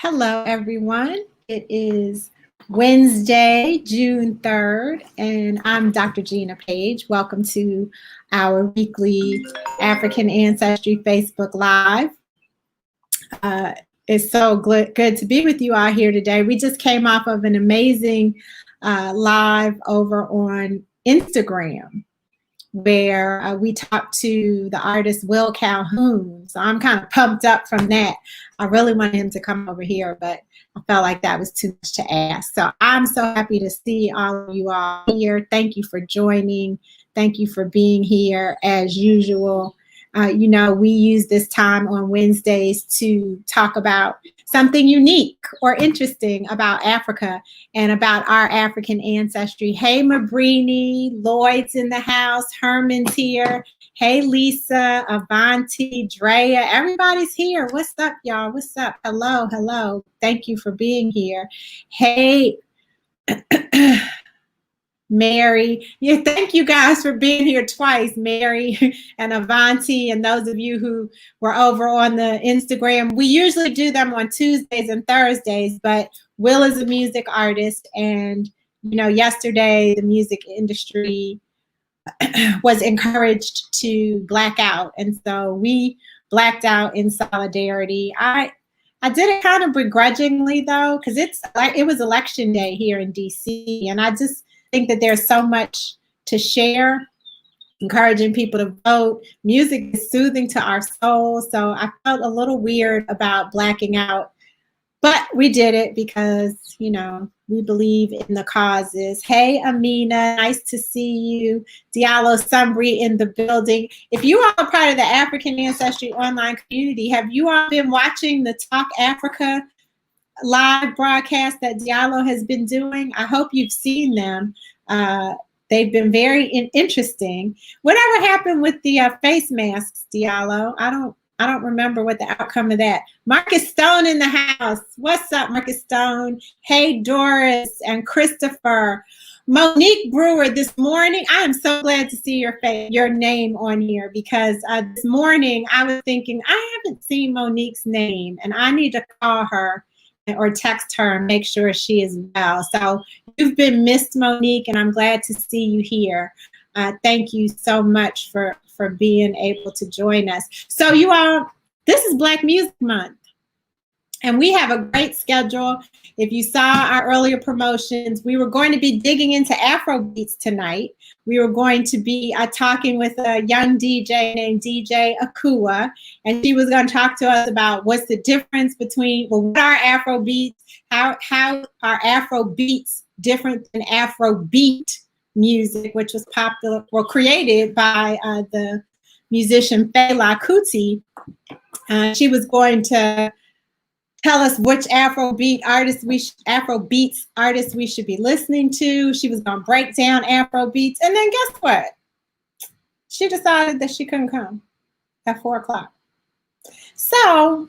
Hello, everyone. It is Wednesday, June 3rd, and I'm Dr. Gina Page. Welcome to our weekly African Ancestry Facebook Live. It's so good to be with you all here today. We just came off of an amazing live over on Instagram, where we talked to the artist Will Calhoun. So I'm kind of pumped up from that. I really wanted him to come over here, but I felt like that was too much to ask. So I'm so happy to see all of you all here. Thank you for joining. Thank you for being here as usual. We use this time on Wednesdays to talk about something unique or interesting about Africa and about our African ancestry. Hey, Mabrini, Lloyd's in the house, Herman's here. Hey, Lisa, Avanti, Drea, everybody's here. What's up, y'all? What's up? Hello, hello. Thank you for being here. Hey, Mary. Yeah, thank you guys for being here twice, Mary and Avanti, and those of you who were over on the Instagram. We usually do them on Tuesdays and Thursdays, but Will is a music artist, and yesterday the music industry was encouraged to black out, and so we blacked out in solidarity. I did it kind of begrudgingly though, because it was election day here in DC, and I just think that there's so much to share, encouraging people to vote. Music is soothing to our souls, so I felt a little weird about blacking out, but we did it because we believe in the causes. Hey, Amina, nice to see you. Diallo Sumbri in the building. If you are part of the African Ancestry online community, have you all been watching the Talk Africa live broadcast that Diallo has been doing? I hope you've seen them. They've been very interesting. Whatever happened with the face masks, Diallo? I don't remember what the outcome of that. Marcus Stone in the house. What's up, Marcus Stone? Hey, Doris and Christopher. Monique Brewer this morning. I am so glad to see your name on here, because this morning I was thinking, I haven't seen Monique's name and I need to call her or text her and make sure she is well. So you've been missed, Monique, and I'm glad to see you here. Thank you so much for being able to join us. So you all, this is Black Music Month, and we have a great schedule. If you saw our earlier promotions, we were going to be digging into Afrobeats tonight. We were going to be talking with a young DJ named DJ Akua, and she was going to talk to us about what's the difference between, what are Afrobeats, how are Afrobeats different than Afrobeat music, which was created by the musician Fela Kuti. She was going to tell us which Afrobeats artists we should be listening to. She was going to break down Afrobeats, and then guess what? She decided that she couldn't come at 4 o'clock. So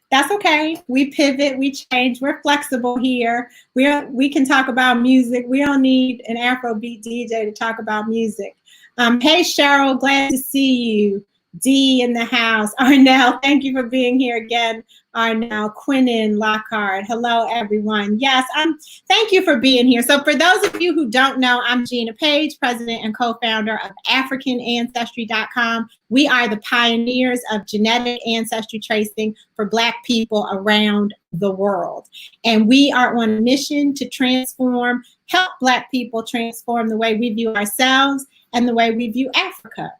that's okay. We pivot, we change, we're flexible here. We can talk about music. We don't need an Afrobeat DJ to talk about music. Hey, Cheryl, glad to see you. D in the house. Arnell, thank you for being here again. Arnell, Quinnen, Lockhart. Hello, everyone. Yes, thank you for being here. So for those of you who don't know, I'm Gina Page, president and co-founder of AfricanAncestry.com. We are the pioneers of genetic ancestry tracing for Black people around the world. And we are on a mission to help Black people transform the way we view ourselves and the way we view Africa.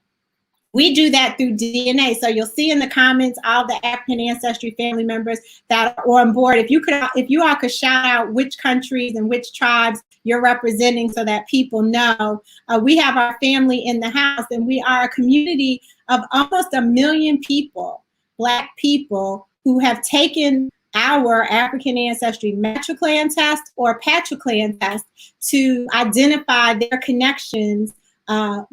We do that through DNA. So you'll see in the comments all the African Ancestry family members that are on board. If you all could shout out which countries and which tribes you're representing so that people know. We have our family in the house, and we are a community of almost 1 million people, Black people, who have taken our African Ancestry MetroClan test or PatriClan test to identify their connections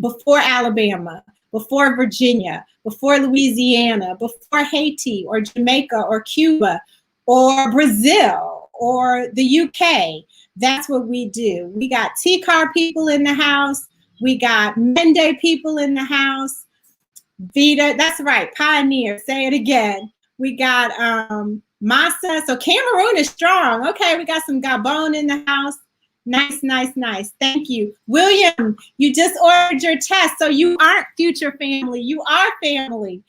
before Alabama, before Virginia, before Louisiana, before Haiti or Jamaica or Cuba or Brazil or the UK. That's what we do. We got T-Car people in the house. We got Mende people in the house. Vita, that's right, Pioneer, say it again. We got Masa. So Cameroon is strong. Okay, we got some Gabon in the house. Nice, nice, nice. Thank you. William, you just ordered your test. So you aren't future family. You are family.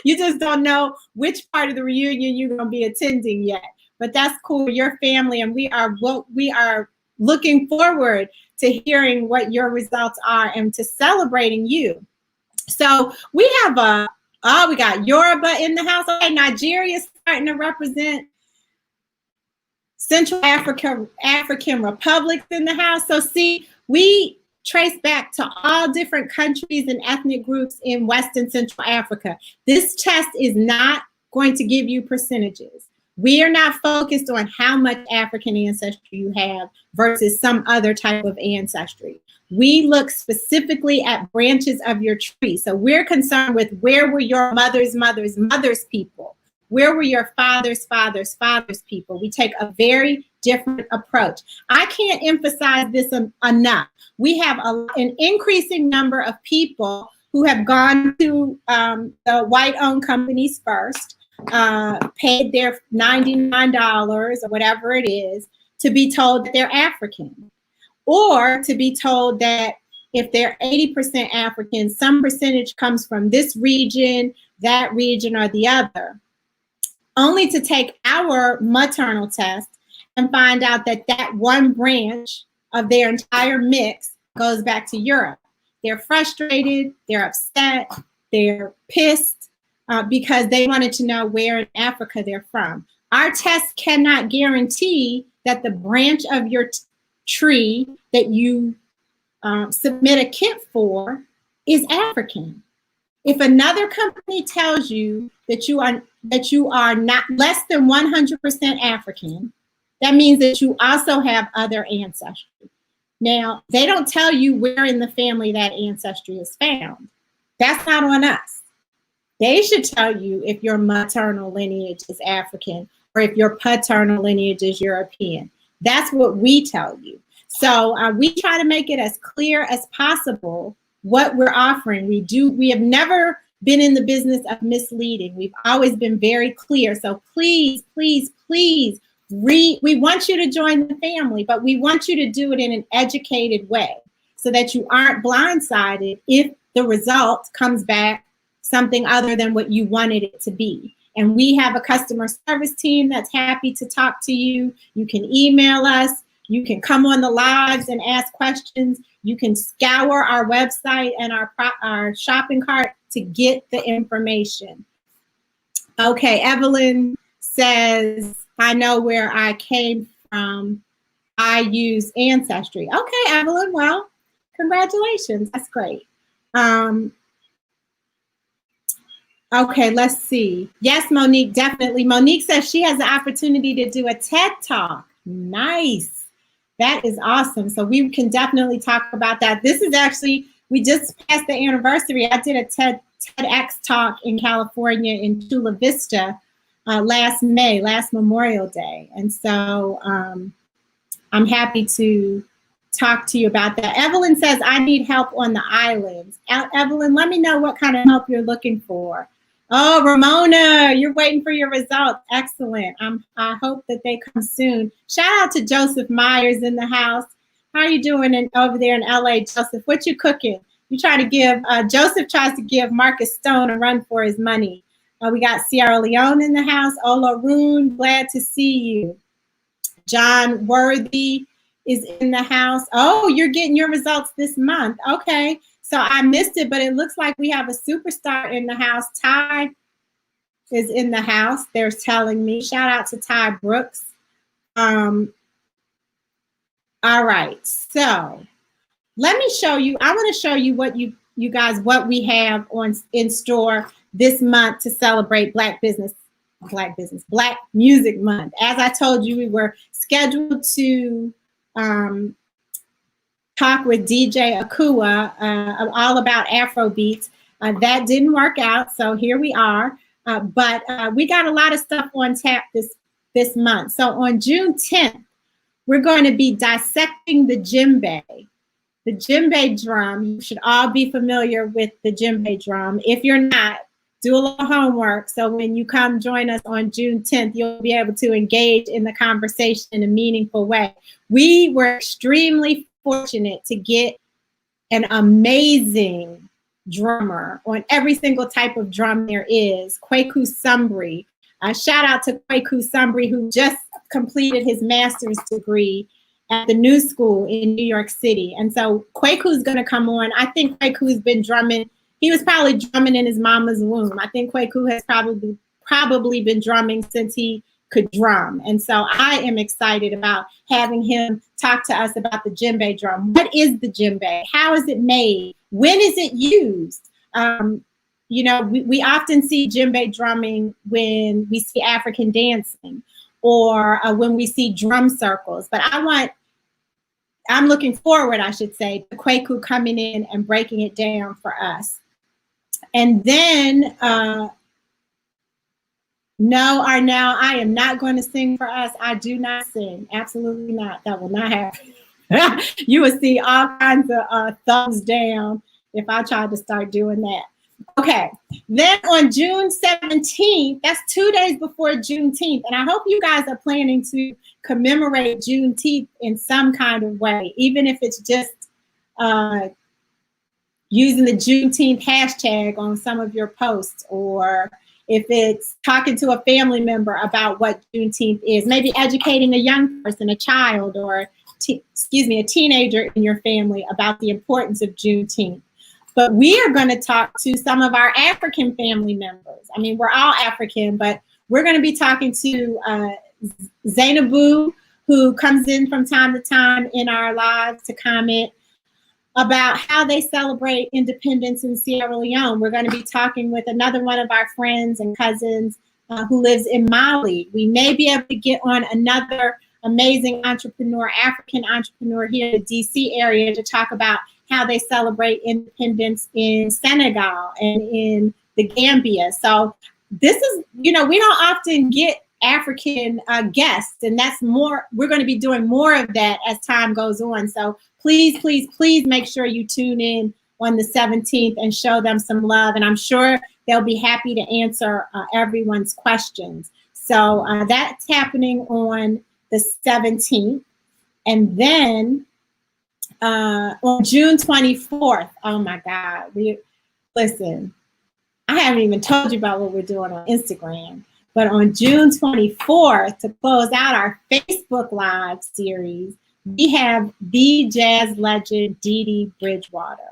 You just don't know which part of the reunion you're going to be attending yet. But that's cool. Your family, and we are looking forward to hearing what your results are and to celebrating you. So we have we got Yoruba in the house. Okay, Nigeria is starting to represent. Central African republics in the house. So see, we trace back to all different countries and ethnic groups in West and Central Africa. This test is not going to give you percentages. We are not focused on how much African ancestry you have versus some other type of ancestry. We look specifically at branches of your tree. So we're concerned with where were your mother's people? Where were your father's people? We take a very different approach. I can't emphasize this enough. We have an increasing number of people who have gone to the white-owned companies first, paid their $99 or whatever it is to be told that they're African, or to be told that if they're 80% African, some percentage comes from this region, that region, or the other, only to take our maternal test and find out that that one branch of their entire mix goes back to Europe. They're frustrated, they're upset, they're pissed because they wanted to know where in Africa they're from. Our test cannot guarantee that the branch of your tree that you submit a kit for is African. If another company tells you that you are not less than 100% African, that means that you also have other ancestry. Now, they don't tell you where in the family that ancestry is found. That's not on us. They should tell you if your maternal lineage is African or if your paternal lineage is European. That's what we tell you. So we try to make it as clear as possible what we're offering. We have never been in the business of misleading. We've always been very clear. So please, please, please read. We want you to join the family, but we want you to do it in an educated way so that you aren't blindsided if the result comes back something other than what you wanted it to be. And we have a customer service team that's happy to talk to you. You can email us. You can come on the lives and ask questions. You can scour our website and our shopping cart to get the information. Okay, Evelyn says, I know where I came from. I use Ancestry. Okay, Evelyn, well, congratulations. That's great. Okay, let's see. Yes, Monique, definitely. Monique says she has the opportunity to do a TED Talk. Nice. That is awesome. So we can definitely talk about that. This is actually, we just passed the anniversary. I did a TEDx talk in California in Chula Vista last Memorial Day. And so I'm happy to talk to you about that. Evelyn says, I need help on the islands. Evelyn, let me know what kind of help you're looking for. Oh, Ramona, you're waiting for your results. Excellent. I hope that they come soon. Shout out to Joseph Myers in the house. How are you doing over there in LA, Joseph? What you cooking? You try to give, Joseph tries to give Marcus Stone a run for his money. We got Sierra Leone in the house. Ola Roon, glad to see you. John Worthy is in the house. Oh, you're getting your results this month. Okay. So I missed it, but it looks like we have a superstar in the house. Ty is in the house. They're telling me. Shout out to Ty Brooks. All right. So let me show you. I want to show you what you guys, what we have in store this month to celebrate Black Music Month. As I told you, we were scheduled to talk with DJ Akua all about Afro beats. That didn't work out, so here we are. But we got a lot of stuff on tap this month. So on June 10th, we're going to be dissecting the djembe. The djembe drum, you should all be familiar with the djembe drum. If you're not, do a little homework. So when you come join us on June 10th, you'll be able to engage in the conversation in a meaningful way. We were extremely fortunate to get an amazing drummer on every single type of drum there is, Kwaku Sumbri. Shout out to Kwaku Sumbri, who just completed his master's degree at the New School in New York City. And so Kwaku's gonna come on. I think Kwaku's been drumming. He was probably drumming in his mama's womb. I think Kwaku has probably been drumming since he could drum. And so I am excited about having him talk to us about the djembe drum. What is the djembe? How is it made? When is it used? You know, we often see djembe drumming when we see African dancing or when we see drum circles. But I'm looking forward, I should say, to Kwaku coming in and breaking it down for us. And then, no, Arnell, I am not going to sing for us. I do not sing. Absolutely not. That will not happen. You will see all kinds of thumbs down if I tried to start doing that. Okay, then on June 17th, that's 2 days before Juneteenth, and I hope you guys are planning to commemorate Juneteenth in some kind of way, even if it's just using the Juneteenth hashtag on some of your posts, or if it's talking to a family member about what Juneteenth is, maybe educating a young person, a child, or a teenager in your family about the importance of Juneteenth. But we are going to talk to some of our African family members. I mean, we're all African, but we're going to be talking to Zainabu, who comes in from time to time in our lives to comment about how they celebrate independence in Sierra Leone. We're going to be talking with another one of our friends and cousins who lives in Mali. We may be able to get on another amazing entrepreneur, African entrepreneur here in the DC area to talk about how they celebrate independence in Senegal and in the Gambia. So this is, you know, we don't often get African guests, and that's more, we're going to be doing more of that as time goes on. So please, please, please make sure you tune in on the 17th and show them some love. And I'm sure they'll be happy to answer everyone's questions. So that's happening on the 17th. And then on June 24th, oh my God, listen, I haven't even told you about what we're doing on Instagram, but on June 24th, to close out our Facebook Live series, we have the jazz legend, Dee Dee Bridgewater.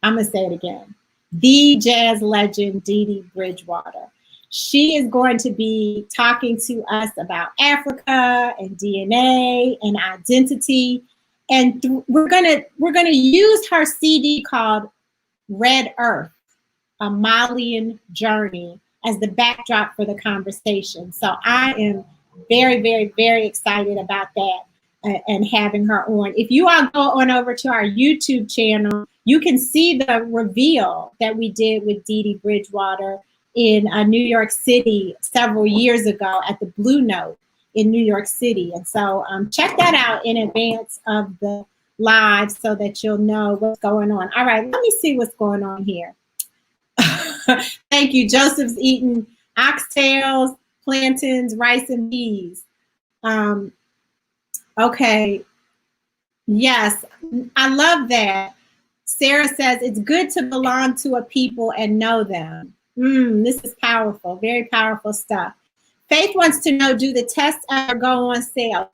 I'm gonna say it again, the jazz legend, Dee Dee Bridgewater. She is going to be talking to us about Africa and DNA and identity. And we're gonna use her CD called Red Earth, a Malian Journey, as the backdrop for the conversation. So I am very, very, very excited about that and having her on. If you all go on over to our YouTube channel, you can see the reveal that we did with Dee Dee Bridgewater in New York City several years ago at the Blue Note in New York City. And so check that out in advance of the live so that you'll know what's going on. All right, let me see what's going on here. Thank you. Joseph's eating oxtails, plantains, rice, and peas. Okay. Yes, I love that. Sarah says, it's good to belong to a people and know them. This is powerful, very powerful stuff. Faith wants to know, do the tests ever go on sale?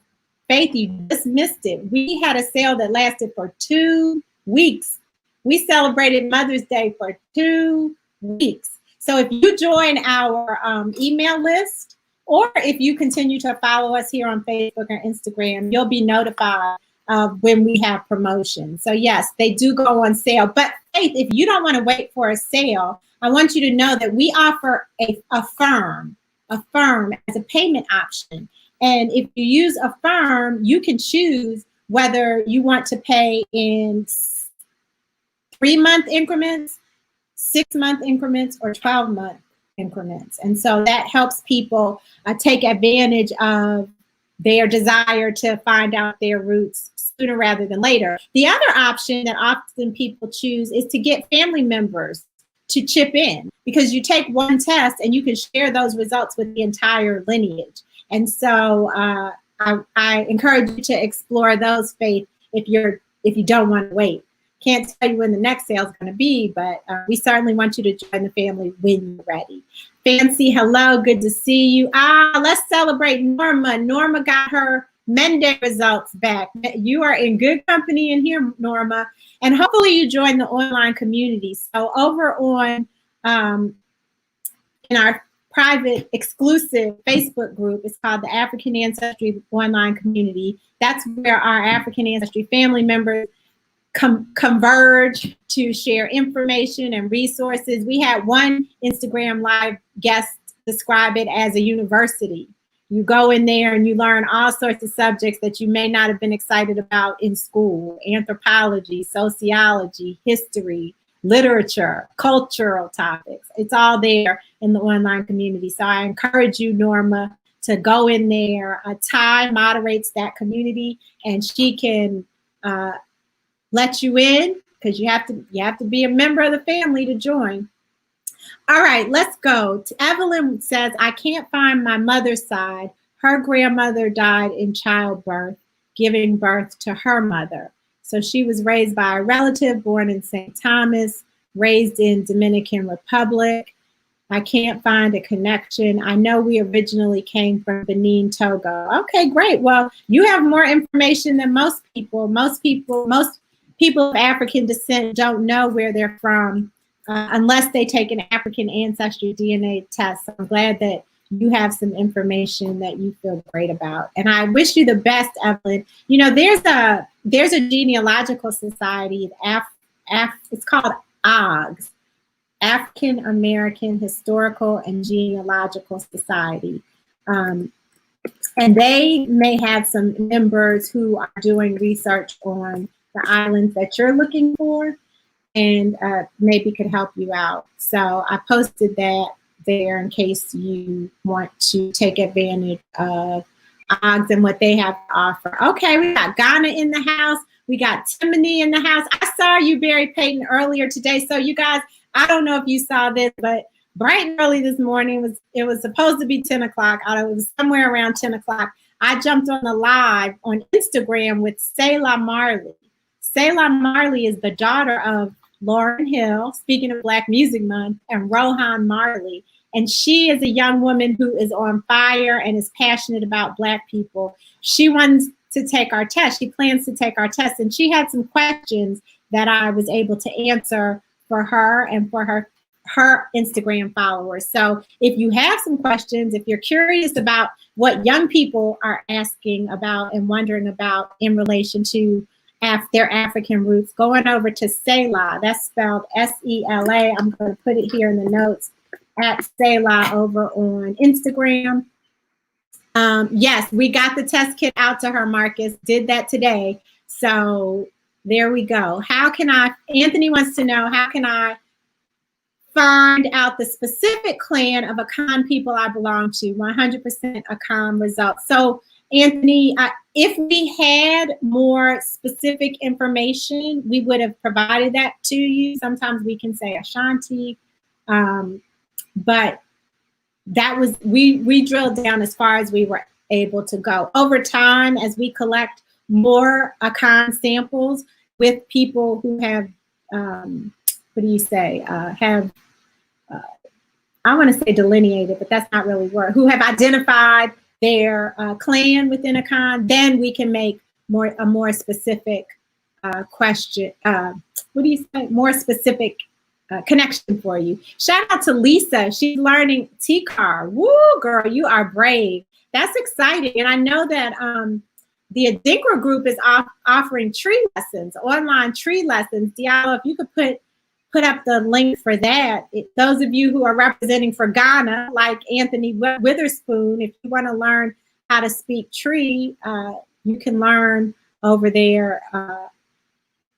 Faith, you just missed it. We had a sale that lasted for 2 weeks. We celebrated Mother's Day for 2 weeks. So if you join our email list, or if you continue to follow us here on Facebook or Instagram, you'll be notified when we have promotions. So yes, they do go on sale. But Faith, if you don't want to wait for a sale, I want you to know that we offer a firm as a payment option. And if you use a firm, you can choose whether you want to pay in 3-month increments, 6-month increments, or 12-month increments. And so that helps people take advantage of their desire to find out their roots sooner rather than later. The other option that often people choose is to get family members to chip in, because you take one test and you can share those results with the entire lineage. And so I encourage you to explore those, Faith, if you don't want to wait. Can't tell you when the next sale is going to be, but we certainly want you to join the family when you're ready. Fancy, hello, good to see you. Let's celebrate Norma. Norma got her Monday results back. You are in good company in here, Norma, and hopefully you join the online community. So over on in our private exclusive Facebook group, it's called the African Ancestry Online Community. That's where our African Ancestry family members converge to share information and resources. We had one Instagram live guest describe it as a university. You go in there and you learn all sorts of subjects that you may not have been excited about in school: anthropology, sociology, history, literature, cultural topics. It's all there in the online community. So I encourage you, Norma, to go in there. Ty moderates that community, and she can let you in, because you have to be a member of the family to join. All right, let's go. Evelyn says, I can't find my mother's side. Her grandmother died in childbirth, giving birth to her mother. So she was raised by a relative, born in St. Thomas, raised in Dominican Republic. I can't find a connection. I know we originally came from Benin, Togo. Okay, great. Well, you have more information than most people. Most people of African descent don't know where they're from unless they take an African ancestry DNA test. So I'm glad that you have some information that you feel great about. And I wish you the best, Evelyn. You know, there's a genealogical society, it's called AAHGS, African American Historical and Genealogical Society. And they may have some members who are doing research on the islands that you're looking for, and maybe could help you out. So I posted that there in case you want to take advantage of AAHGS and what they have to offer. Okay, we got Ghana in the house. We got Timony in the house. I saw you, Barry Payton, earlier today. So you guys, I don't know if you saw this, but bright and early this morning, it was supposed to be 10 o'clock. It was somewhere around 10 o'clock. I jumped on the live on Instagram with Selah Marley. Selah Marley is the daughter of Lauryn Hill, speaking of Black Music Month, and Rohan Marley. And she is a young woman who is on fire and is passionate about Black people. She wants to take our test. She plans to take our test. And she had some questions that I was able to answer for her and for her Instagram followers. So if you have some questions, if you're curious about what young people are asking about and wondering about in relation to their African roots, going over to Selah, that's spelled S-E-L-A. I'm going to put it here in the notes, at Selah over on Instagram. Yes, we got the test kit out to her, Marcus, did that today. So there we go. Anthony wants to know, how can I find out the specific clan of Akan people I belong to? 100% Akan results. So Anthony, if we had more specific information, we would have provided that to you. Sometimes we can say Ashanti, but that was, we drilled down as far as we were able to go. Over time, as we collect more Akan samples with people who have, what do you say, I want to say delineated, but that's not really word, who have identified their clan within Akan, then we can make a more specific question, what do you say, more specific connection for you. Shout out to Lisa, she's learning T-Car. Woo, girl, you are brave. That's exciting. And I know that the Adinkra group is offering tree lessons, online tree lessons. Diallo, if you could put up the link for that. Those of you who are representing for Ghana, like Anthony Witherspoon, if you want to learn how to speak tree, you can learn over there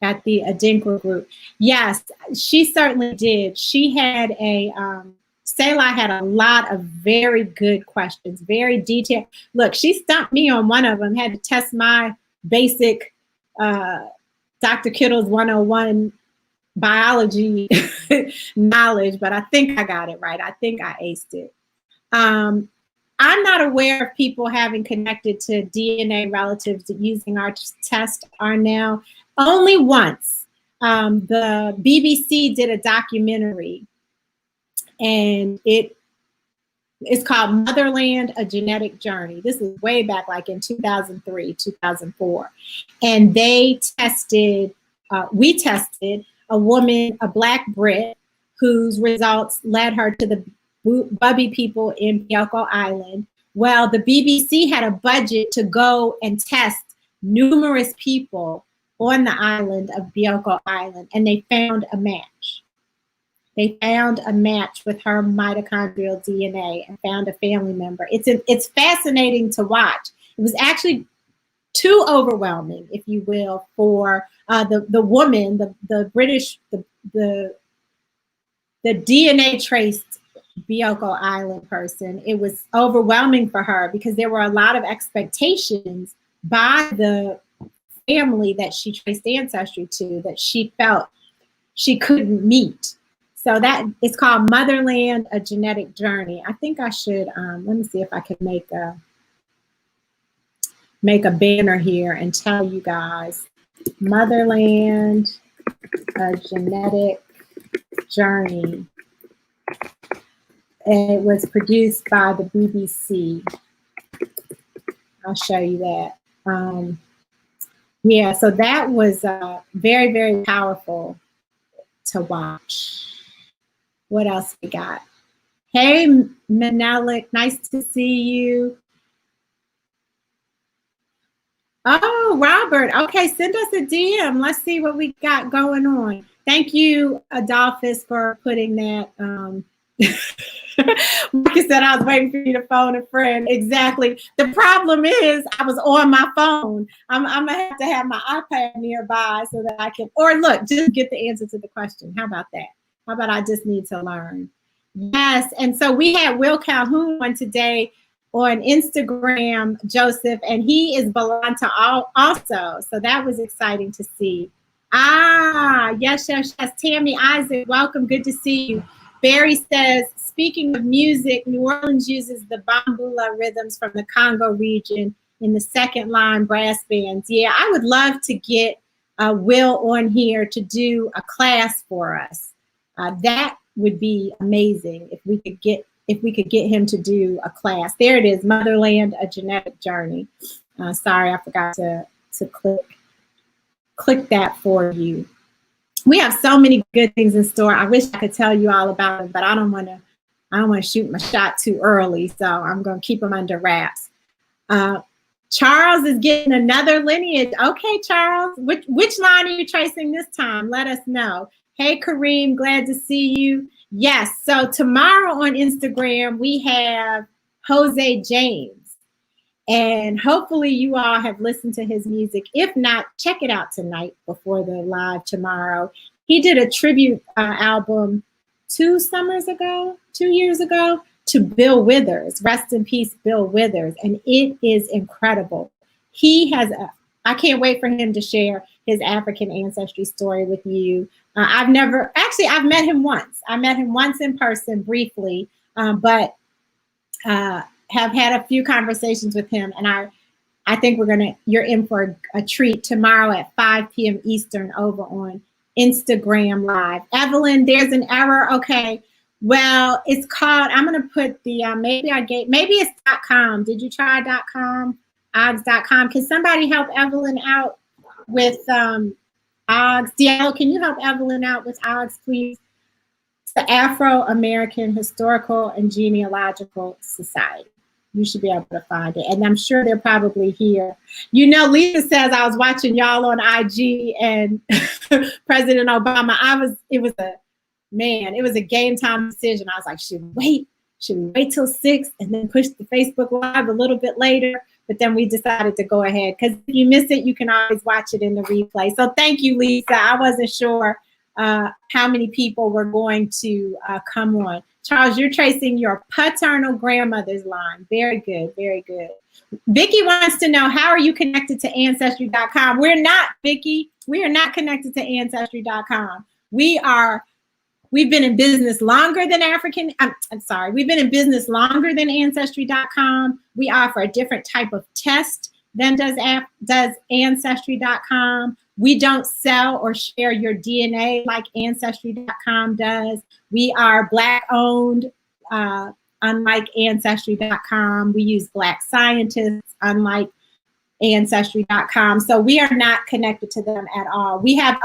at the Adinkra group. Yes, she certainly did. She had Selah had a lot of very good questions, very detailed. Look, she stumped me on one of them, had to test my basic Dr. Kittle's 101 biology knowledge, but I think I got it right. I think I aced it. I'm not aware of people having connected to DNA relatives using our test are now. Only once. The BBC did a documentary, and it's called Motherland, A Genetic Journey. This is way back like in 2003, 2004. And we tested a woman, a Black Brit, whose results led her to the Bubby people in Bioko Island. Well, the BBC had a budget to go and test numerous people on the island of Bioko Island, and they found a match. They found a match with her mitochondrial DNA and found a family member. It's fascinating to watch. It was actually too overwhelming, if you will, for the woman, the British, the DNA traced Bioko Island person. It was overwhelming for her because there were a lot of expectations by the family that she traced ancestry to that she felt she couldn't meet. So that it's called Motherland, A Genetic Journey. I think I should, let me see if I can make a banner here and tell you guys. Motherland, A Genetic Journey. And it was produced by the BBC. I'll show you that. Yeah, so that was very, very powerful to watch. What else we got? Hey, Menelik, nice to see you. Oh, Robert. Okay, send us a DM. Let's see what we got going on. Thank you, Adolphus, for putting that. Marcus said I was waiting for you to phone a friend. Exactly. The problem is I was on my phone. I'm going to have my iPad nearby so that I can, or look, just get the answer to the question. How about that? How about I just need to learn? Yes. And so we had Will Calhoun on today on Instagram, Joseph, and he is Belanta also. So that was exciting to see. Yes. Tammy Isaac, welcome. Good to see you. Barry says, speaking of music, New Orleans uses the bambula rhythms from the Congo region in the second line brass bands. Yeah, I would love to get Will on here to do a class for us. That would be amazing if we could get him to do a class. There it is, Motherland, A Genetic Journey. Sorry, I forgot to click that for you. We have so many good things in store. I wish I could tell you all about them, but I don't want to shoot my shot too early, so I'm going to keep them under wraps. Charles is getting another lineage. Okay, Charles, which line are you tracing this time? Let us know. Hey, Kareem, glad to see you. Yes, so tomorrow on Instagram, we have Jose James. And hopefully you all have listened to his music. If not, check it out tonight before the live tomorrow. He did a tribute album 2 years ago, to Bill Withers. Rest in peace, Bill Withers. And it is incredible. I can't wait for him to share his African ancestry story with you. I've met him once. I met him once in person briefly, but have had a few conversations with him. And I think you're in for a treat tomorrow at 5 p.m. Eastern over on Instagram Live. Evelyn, there's an error. Okay. Well, it's called, I'm going to put the, maybe it's .com. Did you try .com? Oggs.com. Can somebody help Evelyn out with Oggs? Diallo, can you help Evelyn out with Oggs, please? It's the Afro-American Historical and Genealogical Society. You should be able to find it. And I'm sure they're probably here. You know, Lisa says I was watching y'all on IG and President Obama. It was a game time decision. I was like, should we wait till 6 and then push the Facebook Live a little bit later? But then we decided to go ahead because if you miss it, you can always watch it in the replay. So thank you, Lisa. I wasn't sure how many people were going to come on. Charles, you're tracing your paternal grandmother's line. Very good, very good. Vicky wants to know, how are you connected to Ancestry.com? We're not, Vicky. We are not connected to Ancestry.com. we've been in business longer than we've been in business longer than Ancestry.com. We offer a different type of test than does Ancestry.com. We don't sell or share your DNA like Ancestry.com does. We are Black owned, unlike Ancestry.com. We use Black scientists, unlike Ancestry.com. So we are not connected to them at all. We have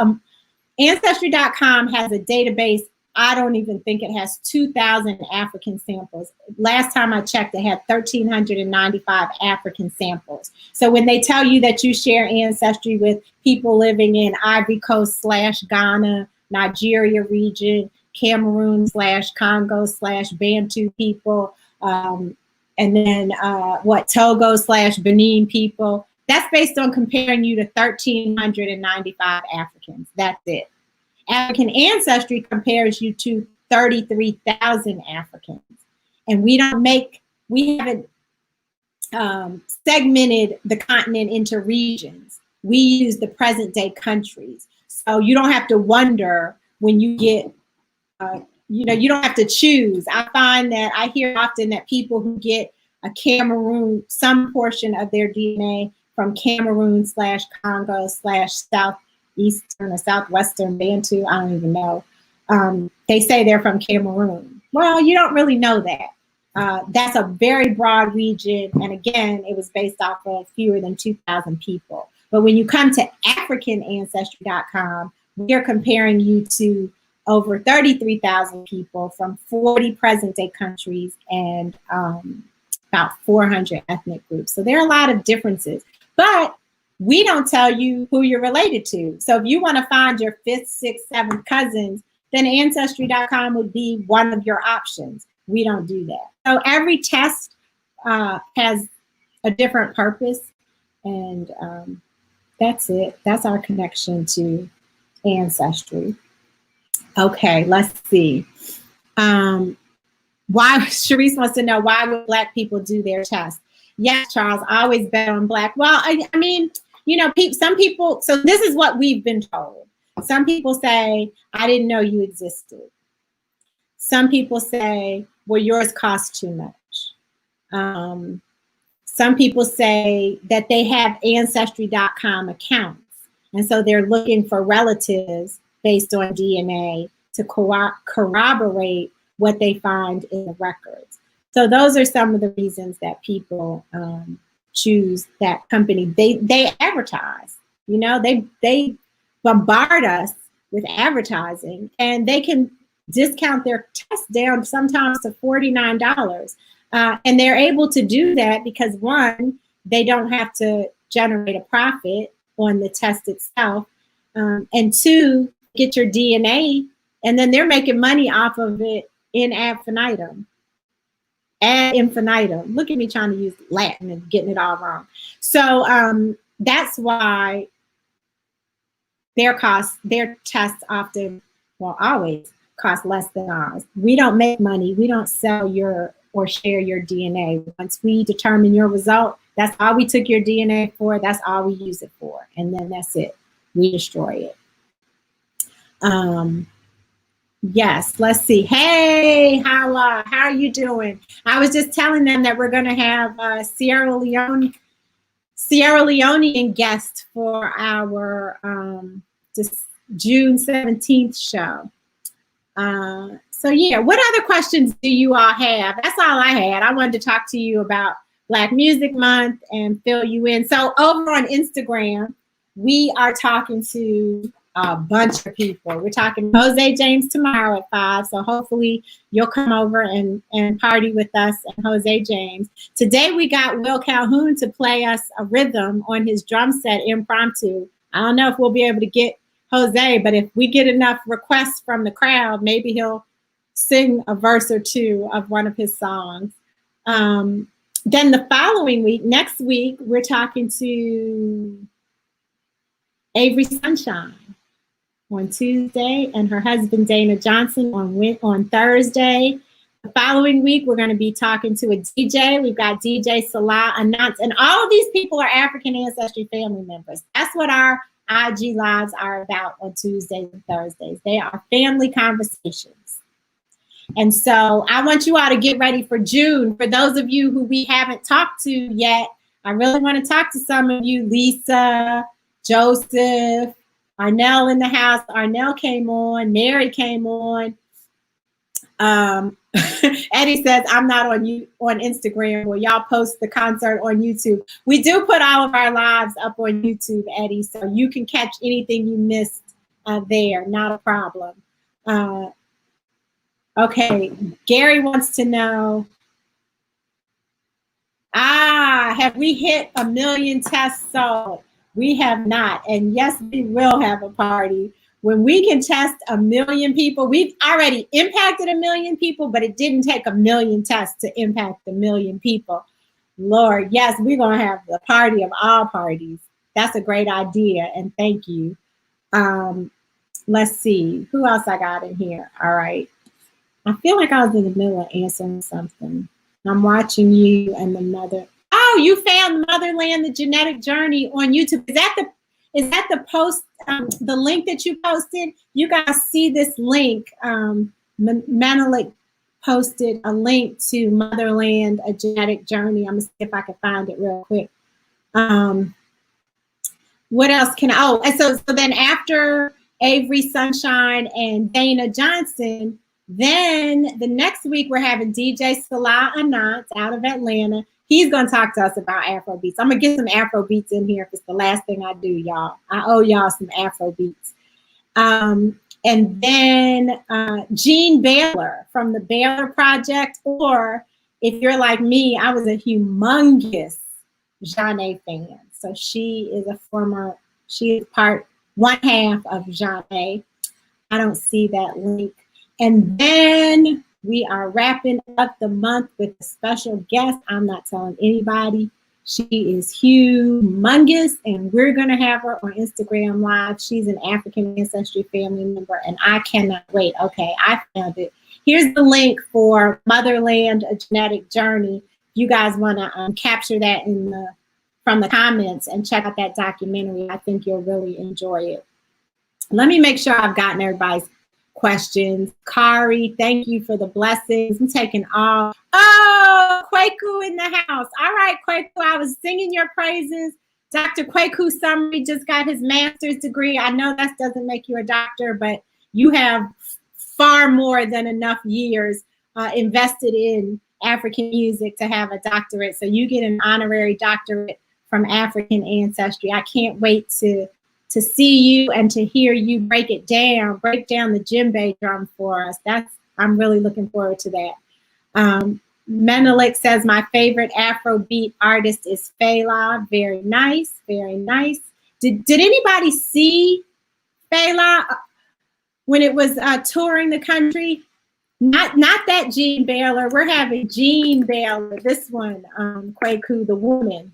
Ancestry.com has a database. I don't even think it has 2,000 African samples. Last time I checked, it had 1,395 African samples. So when they tell you that you share ancestry with people living in Ivory Coast / Ghana, Nigeria region, Cameroon / Congo / Bantu people, and then Togo / Benin people, that's based on comparing you to 1,395 Africans. That's it. African Ancestry compares you to 33,000 Africans. And we haven't segmented the continent into regions. We use the present day countries. So you don't have to wonder when you get, you don't have to choose. I find that I hear often that people who get a Cameroon, some portion of their DNA from Cameroon / Congo / Southeastern or Southwestern Bantu, I don't even know. They say they're from Cameroon. Well, you don't really know that. That's a very broad region. And again, it was based off of fewer than 2,000 people. But when you come to AfricanAncestry.com, we are comparing you to over 33,000 people from 40 present day countries and about 400 ethnic groups. So there are a lot of differences. But we don't tell you who you're related to. So if you want to find your 5th, 6th, 7th cousins, then Ancestry.com would be one of your options. We don't do that. So every test has a different purpose. And that's it. That's our connection to Ancestry. Okay, let's see. Why, Sharice wants to know, why would Black people do their test? Yes, Charles, I always bet on Black. Well, I mean, some people, so this is what we've been told. Some people say, I didn't know you existed. Some people say, well, yours costs too much. Some people say that they have Ancestry.com accounts. And so they're looking for relatives based on DNA to corroborate what they find in the records. So those are some of the reasons that people choose that company. They advertise, they bombard us with advertising, and they can discount their test down sometimes to $49. And they're able to do that because, one, they don't have to generate a profit on the test itself. And two, get your DNA, and then they're making money off of it in ad infinitum. Ad infinitum. Look at me trying to use Latin and getting it all wrong. So that's why their tests often, well, always cost less than ours. We don't make money. We don't sell or share your DNA. Once we determine your result, that's all we took your DNA for. That's all we use it for. And then that's it. We destroy it. Yes, let's see. Hey, how are you doing? I was just telling them that we're going to have a Sierra Leonean guest for our June 17th show. So yeah, what other questions do you all have? That's all I had. I wanted to talk to you about Black Music Month and fill you in. So over on Instagram, we are talking to a bunch of people. We're talking Jose James tomorrow at 5. So hopefully you'll come over and party with us and Jose James. Today we got Will Calhoun to play us a rhythm on his drum set impromptu. I don't know if we'll be able to get Jose, but if we get enough requests from the crowd, maybe he'll sing a verse or two of one of his songs. Then the following week, next week, we're talking to Avery Sunshine on Tuesday, and her husband Dana Johnson on Thursday. The following week, we're going to be talking to a DJ. We've got DJ Salah Announce, and all of these people are African Ancestry family members. That's what our IG Lives are about on Tuesdays and Thursdays. They are family conversations. And so I want you all to get ready for June. For those of you who we haven't talked to yet, I really want to talk to some of you. Lisa, Joseph, Arnell in the house. Arnell came on. Mary came on. Eddie says, I'm not on Instagram. Well, y'all post the concert on YouTube. We do put all of our lives up on YouTube, Eddie, so you can catch anything you missed there. Not a problem. Okay, Gary wants to know, have we hit 1 million tests sold? We have not, and yes, we will have a party. When we can test 1 million people, we've already impacted 1 million people, but it didn't take 1 million tests to impact 1 million people. Lord, yes, we're gonna have the party of all parties. That's a great idea, and thank you. Let's see, who else I got in here? All right. I feel like I was in the middle of answering something. I'm watching you and the mother. Oh, you found Motherland, the Genetic Journey on YouTube. Is that the post, the link that you posted? You guys see this link. Menelik posted a link to Motherland, a Genetic Journey. I'm gonna see if I can find it real quick. What else can I, and so then after Avery Sunshine and Dana Johnson, then the next week we're having DJ Salah Anant out of Atlanta. He's gonna talk to us about Afro beats. I'm gonna get some Afro beats in here if it's the last thing I do, y'all. I owe y'all some Afro beats. And then Jean Baylor from the Baylor Project, or if you're like me, I was a humongous Jeanne fan. So she is one half of Jeanne. I don't see that link. And then we are wrapping up the month with a special guest. I'm not telling anybody. She is humongous, and we're going to have her on Instagram Live. She's an African Ancestry family member, and I cannot wait. Okay, I found it. Here's the link for Motherland, a Genetic Journey. You guys want to capture that from the comments and check out that documentary. I think you'll really enjoy it. Let me make sure I've gotten everybody's questions. Kari, thank you for the blessings. I'm taking all. Oh, Kwaku in the house. All right, Kwaku, I was singing your praises. Dr. Kwaku Summary just got his master's degree. I know that doesn't make you a doctor, but you have far more than enough years invested in African music to have a doctorate. So you get an honorary doctorate from African Ancestry. I can't wait to see you and to hear you break down the djembe drum for us. I'm really looking forward to that. Menelik says, my favorite Afrobeat artist is Fela. Very nice, very nice. Did anybody see Fela when it was touring the country? Not that Jean Baylor. We're having Jean Baylor, this one, Kwaku, the woman.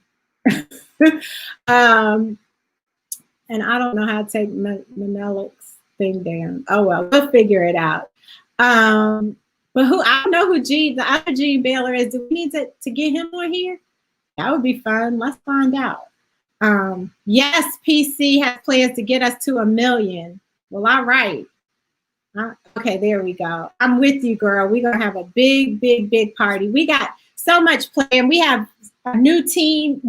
And I don't know how to take Menelik's thing down. Oh well, we'll figure it out. But I don't know who the other Jean Baylor is. Do we need to get him on here? That would be fun. Let's find out. Yes, PC has plans to get us to 1 million. Well, all right. Okay, there we go. I'm with you, girl. We're gonna have a big, big, big party. We got so much planned. We have a new team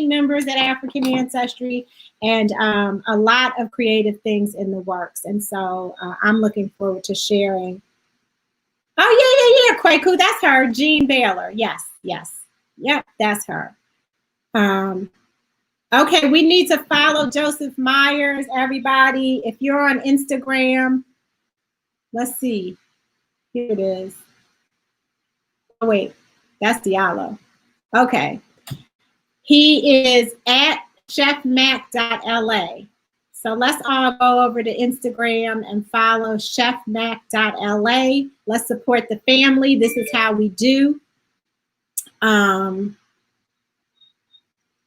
members at African Ancestry, and a lot of creative things in the works. And so I'm looking forward to sharing. Oh, yeah, Kwaku, that's her, Jean Baylor. Yes. Yep, that's her. Okay, we need to follow Joseph Myers, everybody. If you're on Instagram, let's see. Here it is. Oh, wait, that's Diallo. Okay. He is at chefmac.la. So let's all go over to Instagram and follow chefmac.la. Let's support the family. This is how we do.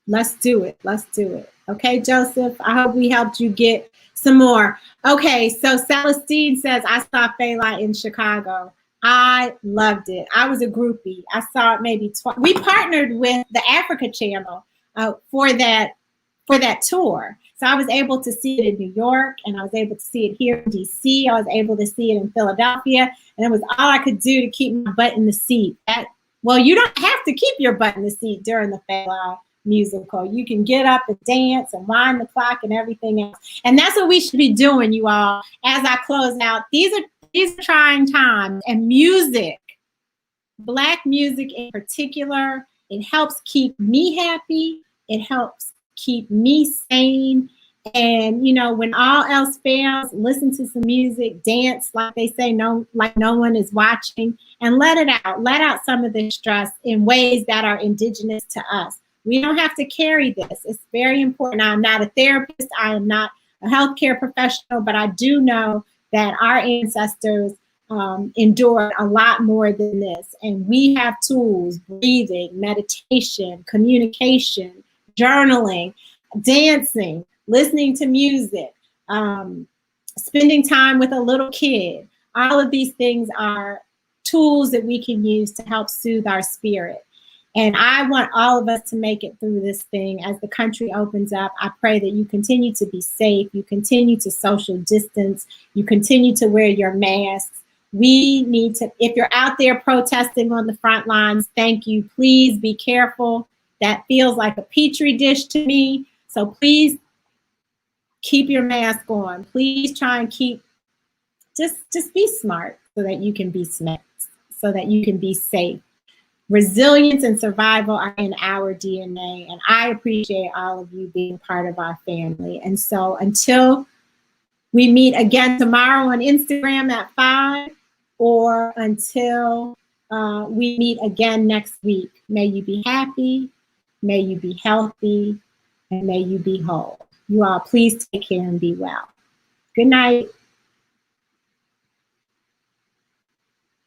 Let's do it. Let's do it. Okay, Joseph, I hope we helped you get some more. Okay, so Celestine says, I saw Fela in Chicago. I loved it. I was a groupie. I saw it maybe twice. We partnered with the Africa Channel for for that tour. So I was able to see it in New York, and I was able to see it here in DC. I was able to see it in Philadelphia, and it was all I could do to keep my butt in the seat. Well, you don't have to keep your butt in the seat during the Fela musical. You can get up and dance and wind the clock and everything else. And that's what we should be doing, you all. As I close out, these are trying times, and music, Black music in particular, it helps keep me happy. It helps keep me sane. And, you know, when all else fails, listen to some music, dance, like they say, like no one is watching, and let it out. Let out some of the stress in ways that are indigenous to us. We don't have to carry this. It's very important. I'm not a therapist. I am not a healthcare professional, but I do know that our ancestors endured a lot more than this. And we have tools: breathing, meditation, communication, journaling, dancing, listening to music, spending time with a little kid. All of these things are tools that we can use to help soothe our spirit. And I want all of us to make it through this thing. As the country opens up, I pray that you continue to be safe, you continue to social distance, you continue to wear your masks. We need to, if you're out there protesting on the front lines, thank you. Please be careful. That feels like a petri dish to me. So please keep your mask on. Please try and just be smart so that you can be smart, so that you can be safe. Resilience and survival are in our DNA, and I appreciate all of you being part of our family. And so until we meet again tomorrow on Instagram at 5, or until we meet again next week, may you be happy, may you be healthy, and may you be whole. You all please take care and be well. Good night.